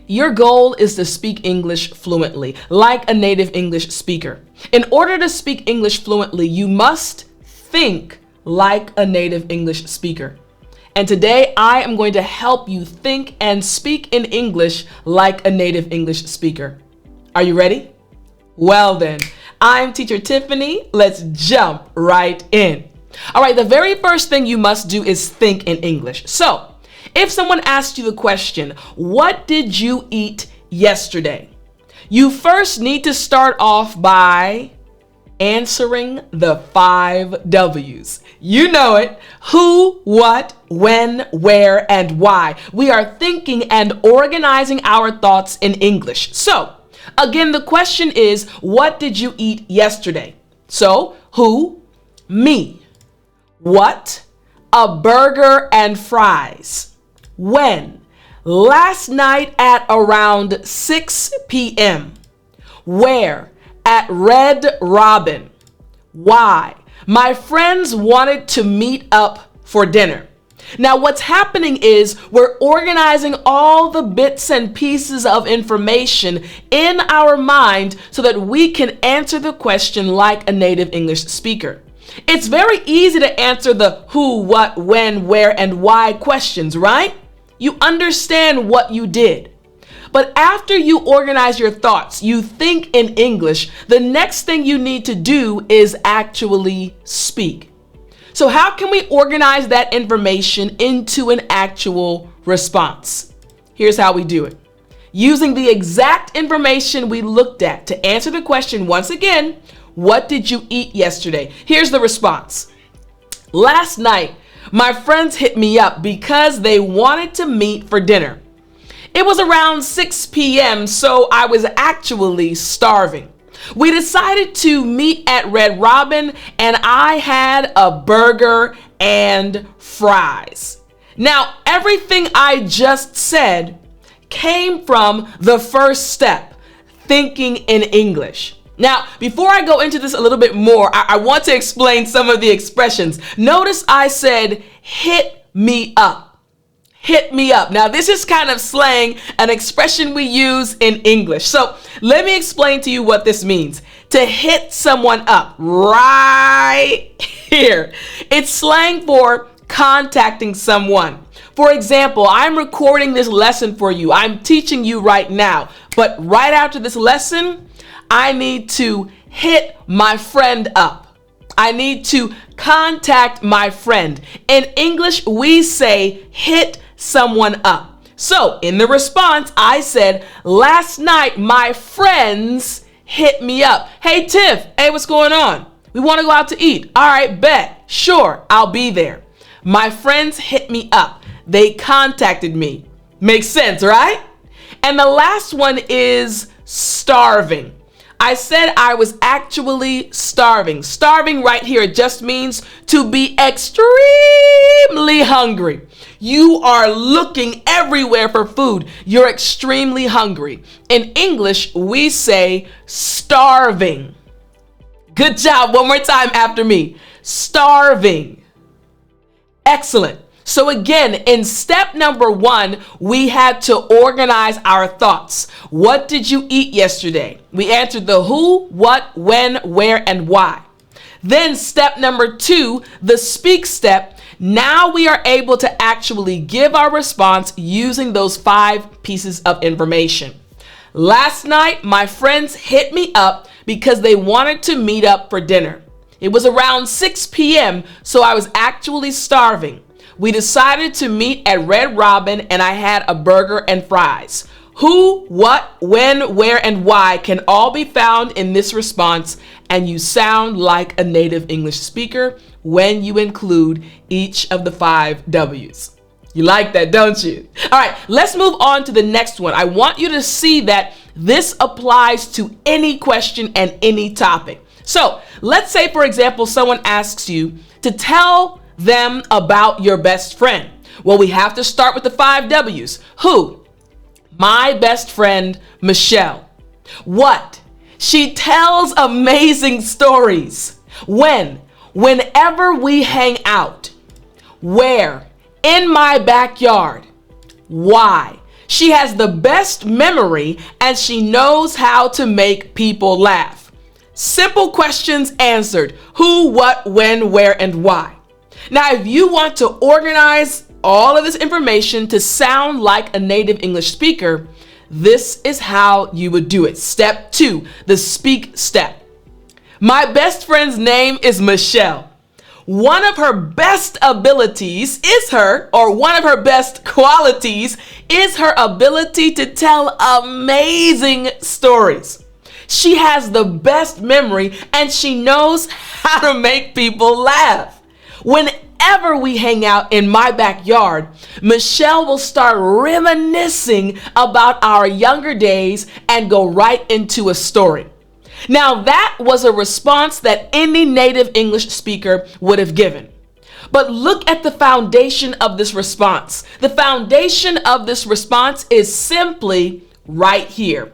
Your goal is to speak English fluently, like a native English speaker. In order to speak English fluently, you must think like a native English speaker. And today I am going to help you think and speak in English like a native English speaker. Are you ready? Well then, I'm teacher Tiffany. Let's jump right in. All right, the very first thing you must do is think in English. So, if someone asked you the question, what did you eat yesterday? You first need to start off by answering the 5 W's. You know it. Who, what, when, where, and why. We are thinking and organizing our thoughts in English. So, again, the question is, what did you eat yesterday? So, who? Me. What? A burger and fries. When? Last night at around 6 p.m. Where? At Red Robin. Why? My friends wanted to meet up for dinner. Now what's happening is we're organizing all the bits and pieces of information in our mind so that we can answer the question like a native English speaker. It's very easy to answer the who, what, when, where, and why questions, right? You understand what you did. But after you organize your thoughts, you think in English, the next thing you need to do is actually speak. So how can we organize that information into an actual response? Here's how we do it. Using the exact information we looked at to answer the question once again, what did you eat yesterday? Here's the response. Last night, my friends hit me up because they wanted to meet for dinner. It was around 6 p.m., so I was actually starving. We decided to meet at Red Robin, and I had a burger and fries. Now, everything I just said came from the first step, thinking in English. Now, before I go into this a little bit more, I want to explain some of the expressions. Notice I said, hit me up. Hit me up. Now, this is kind of slang, an expression we use in English. So let me explain to you what this means. To hit someone up right here. It's slang for contacting someone. For example, I'm recording this lesson for you. I'm teaching you right now. But right after this lesson, I need to hit my friend up. I need to contact my friend. In English, we say hit someone up. So in the response, I said, last night my friends hit me up. Hey Tiff, hey, what's going on? We want to go out to eat. All right, bet. Sure, I'll be there. My friends hit me up. They contacted me. Makes sense, right? And the last one is starving. I said I was actually starving. Starving right here, it just means to be extremely hungry. You are looking everywhere for food. You're extremely hungry. In English, we say starving. Good job. One more time after me. Starving. Excellent. So again, in step number 1, we had to organize our thoughts. What did you eat yesterday? We answered the who, what, when, where, and why. Then step number 2, the speak step. Now we are able to actually give our response using those 5 pieces of information. Last night, my friends hit me up because they wanted to meet up for dinner. It was around 6 p.m., so I was actually starving. We decided to meet at Red Robin, and I had a burger and fries. Who, what, when, where, and why can all be found in this response, and you sound like a native English speaker when you include each of the 5 W's. You like that, don't you? All right, let's move on to the next one. I want you to see that this applies to any question and any topic. So let's say, for example, someone asks you to tell them about your best friend. Well, we have to start with the 5 W's. Who? My best friend, Michelle. What? She tells amazing stories. When? Whenever we hang out. Where? In my backyard. Why? She has the best memory and she knows how to make people laugh. Simple questions answered. Who, what, when, where, and why. Now, if you want to organize all of this information to sound like a native English speaker, this is how you would do it. Step 2, the speak step. My best friend's name is Michelle. One of her best abilities is one of her best qualities is her ability to tell amazing stories. She has the best memory and she knows how to make people laugh. Whenever we hang out in my backyard, Michelle will start reminiscing about our younger days and go right into a story. Now, that was a response that any native English speaker would have given. But look at the foundation of this response. The foundation of this response is simply right here.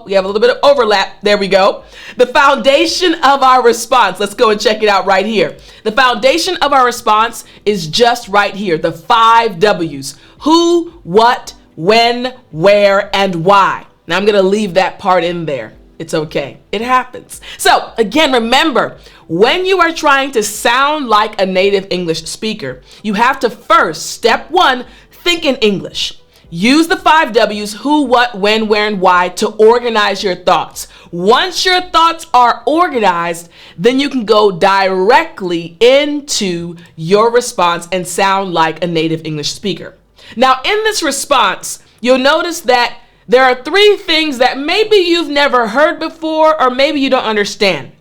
We have a little bit of overlap. There we go. The foundation of our response, let's go and check it out right here. The foundation of our response is just right here, the 5 W's. Who, what, when, where, and why. Now I'm going to leave that part in there. It's okay. It happens. So again, remember, when you are trying to sound like a native English speaker, you have to first, step 1, think in English. Use the 5 W's, who, what, when, where, and why, to organize your thoughts. Once your thoughts are organized, then you can go directly into your response and sound like a native English speaker. Now, in this response, you'll notice that there are 3 things that maybe you've never heard before or maybe you don't understand.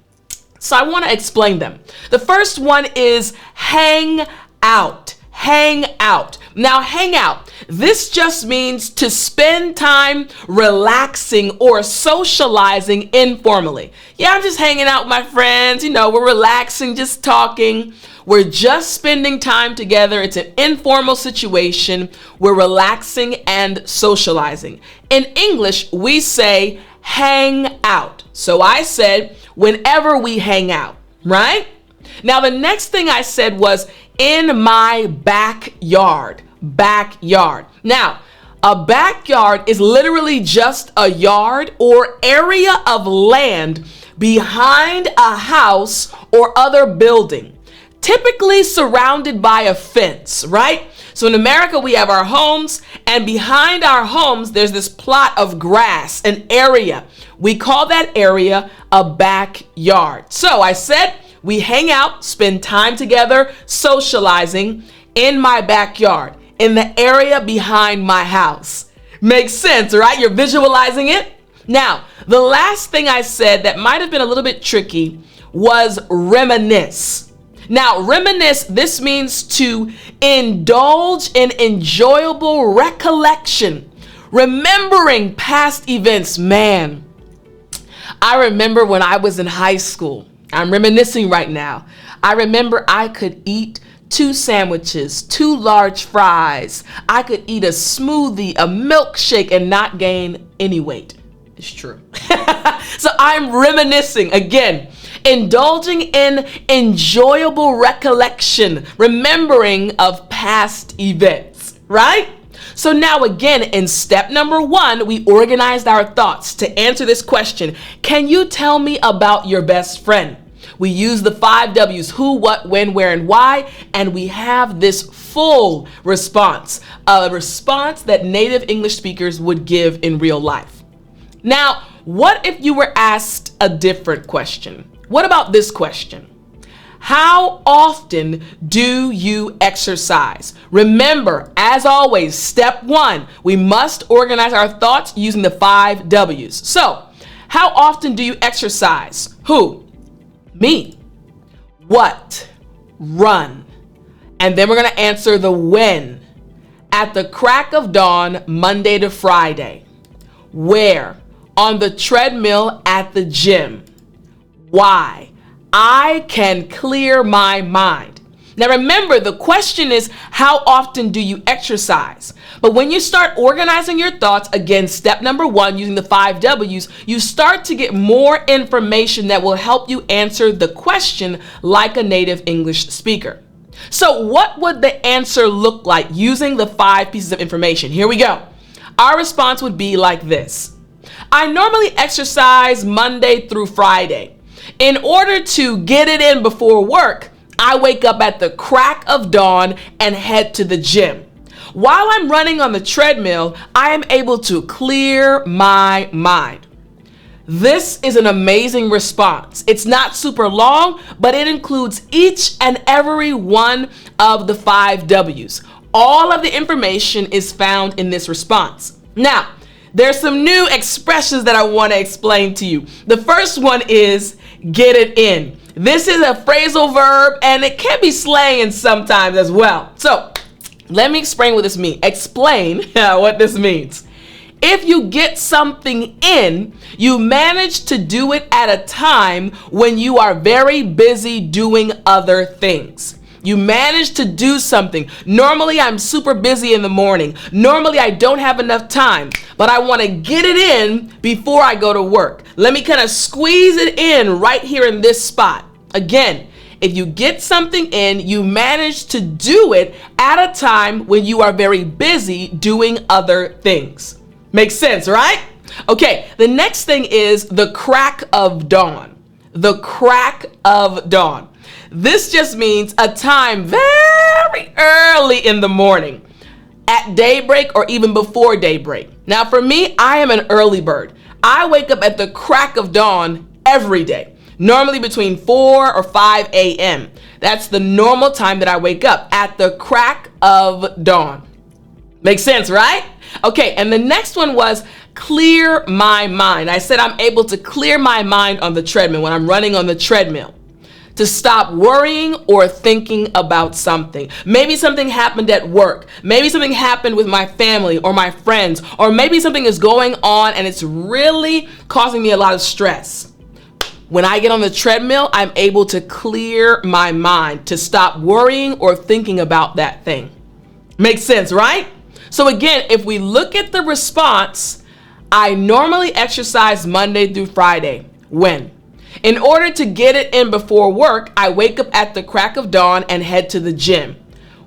So I want to explain them. The first one is hang out. Hang out. Now, hang out. This just means to spend time relaxing or socializing informally. Yeah, I'm just hanging out with my friends. We're relaxing, just talking. We're just spending time together. It's an informal situation. We're relaxing and socializing. In English, we say hang out. So I said whenever we hang out, right? Now, the next thing I said was in my backyard. Backyard. Now, a backyard is literally just a yard or area of land behind a house or other building, typically surrounded by a fence, right? So in America, we have our homes, and behind our homes, there's this plot of grass, an area. We call that area a backyard. So I said we hang out, spend time together, socializing in my backyard, in the area behind my house. Makes sense, right? You're visualizing it. Now, the last thing I said that might have been a little bit tricky was reminisce. Now, reminisce, this means to indulge in enjoyable recollection, remembering past events. Man, I remember when I was in high school. I'm reminiscing right now. I remember I could eat 2 sandwiches, 2 large fries. I could eat a smoothie, a milkshake, and not gain any weight. It's true. So I'm reminiscing again. Indulging in enjoyable recollection, remembering of past events, right? So now again, in step number 1, we organized our thoughts to answer this question. Can you tell me about your best friend? We use the 5 W's, who, what, when, where, and why, and we have this full response, a response that native English speakers would give in real life. Now, what if you were asked a different question? What about this question? How often do you exercise? Remember, as always, step 1, we must organize our thoughts using the 5 W's. So, how often do you exercise? Who? Me. What? Run. And then we're going to answer the when. At the crack of dawn, Monday to Friday. Where? On the treadmill at the gym. Why? I can clear my mind. Now remember, the question is, how often do you exercise? But when you start organizing your thoughts, again, step number 1, using the 5 W's, you start to get more information that will help you answer the question like a native English speaker. So what would the answer look like using the 5 pieces of information? Here we go. our response would be like this. I normally exercise Monday through Friday. In order to get it in before work, I wake up at the crack of dawn and head to the gym. While I'm running on the treadmill, I am able to clear my mind. This is an amazing response. It's not super long, but it includes each and every one of the 5 W's. All of the information is found in this response. Now, there's some new expressions that I want to explain to you. The first one is get it in. This is a phrasal verb and it can be slang sometimes as well. So let me explain what this means. Explain what this means. If you get something in, you manage to do it at a time when you are very busy doing other things. You manage to do something. Normally, I'm super busy in the morning. Normally, I don't have enough time, but I want to get it in before I go to work. Let me kind of squeeze it in right here in this spot. Again, if you get something in, you manage to do it at a time when you are very busy doing other things. Makes sense, right? Okay, the next thing is the crack of dawn. The crack of dawn. This just means a time very early in the morning, at daybreak or even before daybreak. Now for me, I am an early bird. I wake up at the crack of dawn every day, normally between 4 or 5 a.m. That's the normal time that I wake up, at the crack of dawn. Makes sense, right? Okay, and the next one was clear my mind. I said I'm able to clear my mind on the treadmill when I'm running on the treadmill, to stop worrying or thinking about something. Maybe something happened at work. Maybe something happened with my family or my friends, or maybe something is going on and it's really causing me a lot of stress. When I get on the treadmill, I'm able to clear my mind, to stop worrying or thinking about that thing. Makes sense, right? So again, if we look at the response, I normally exercise Monday through Friday. When? In order to get it in before work, I wake up at the crack of dawn and head to the gym.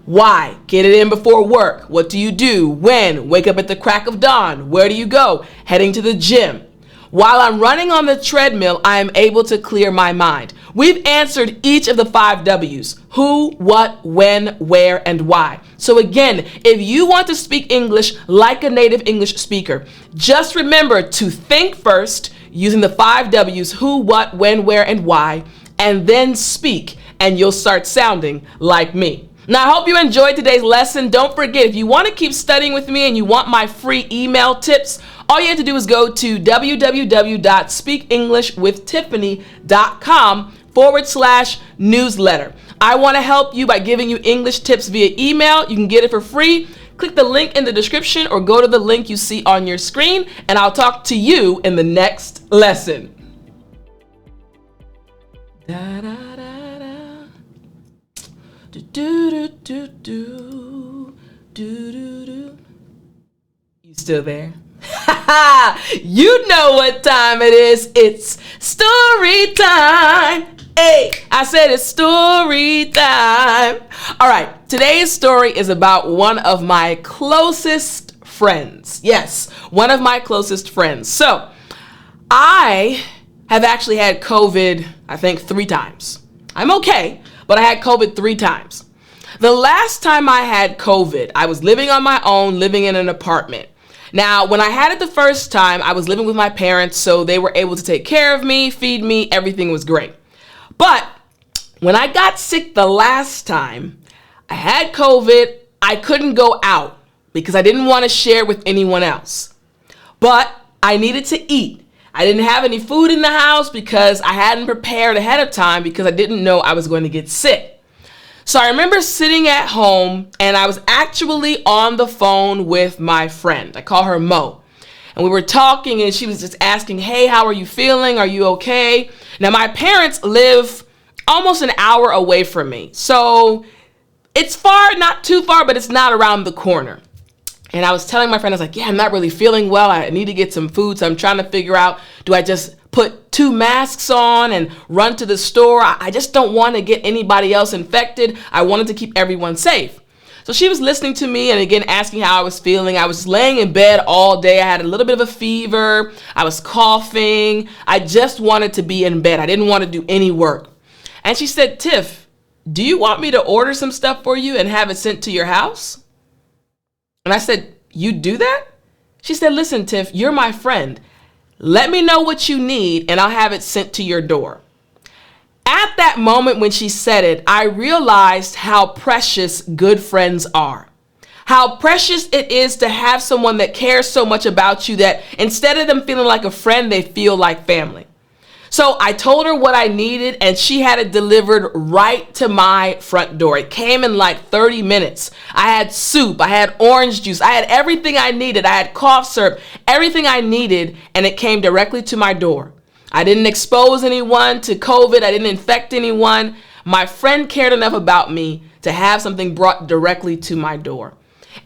Why? Get it in before work. What do you do? When? Wake up at the crack of dawn. Where do you go? Heading to the gym. While I'm running on the treadmill, I am able to clear my mind. We've answered each of the 5 W's. Who, what, when, where, and why. So again, if you want to speak English like a native English speaker, just remember to think first using the 5 W's, who, what, when, where, and why, and then speak, and you'll start sounding like me. Now, I hope you enjoyed today's lesson. Don't forget, if you want to keep studying with me and you want my free email tips, all you have to do is go to www.speakenglishwiththiffany.com/newsletter. I want to help you by giving you English tips via email. You can get it for free. Click the link in the description or go to the link you see on your screen, and I'll talk to you in the next lesson. Da, da, da, da. Do, do, do, do, do, do, do. You still there? You know what time it is. It's story time. Hey, I said it's story time. All right, today's story is about one of my closest friends. Yes, one of my closest friends. So, I have actually had COVID, I think 3 times. I'm okay, but I had COVID 3 times. The last time I had COVID, I was living on my own, living in an apartment. Now, when I had it the first time, I was living with my parents, so they were able to take care of me, feed me, everything was great. But when I got sick the last time, I had COVID, I couldn't go out because I didn't want to share with anyone else. But I needed to eat. I didn't have any food in the house because I hadn't prepared ahead of time because I didn't know I was going to get sick. So I remember sitting at home and I was actually on the phone with my friend. I call her Mo. And we were talking and she was just asking, hey, how are you feeling? Are you okay? Now my parents live almost an hour away from me. So it's far, not too far, but it's not around the corner. And I was telling my friend, I was like, yeah, I'm not really feeling well. I need to get some food. So I'm trying to figure out, do I just put 2 masks on and run to the store? I just don't want to get anybody else infected. I wanted to keep everyone safe. So she was listening to me and again asking how I was feeling. I was laying in bed all day. I had a little bit of a fever. I was coughing. I just wanted to be in bed. I didn't want to do any work. And she said, Tiff, do you want me to order some stuff for you and have it sent to your house? And I said, you do that? She said, listen, Tiff, you're my friend. Let me know what you need and I'll have it sent to your door. At that moment when she said it, I realized how precious good friends are. How precious it is to have someone that cares so much about you that instead of them feeling like a friend, they feel like family. So I told her what I needed and she had it delivered right to my front door. It came in like 30 minutes. I had soup, I had orange juice, I had everything I needed. I had cough syrup, everything I needed, and it came directly to my door. I didn't expose anyone to COVID. I didn't infect anyone. My friend cared enough about me to have something brought directly to my door.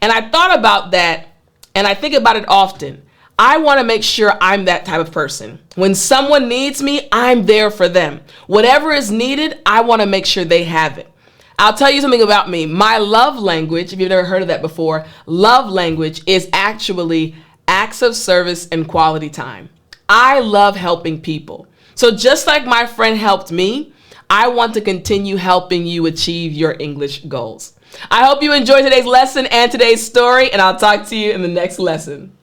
And I thought about that and I think about it often. I want to make sure I'm that type of person. When someone needs me, I'm there for them. Whatever is needed, I want to make sure they have it. I'll tell you something about me. My love language, if you've never heard of that before, love language is actually acts of service and quality time. I love helping people. So just like my friend helped me, I want to continue helping you achieve your English goals. I hope you enjoyed today's lesson and today's story, and I'll talk to you in the next lesson.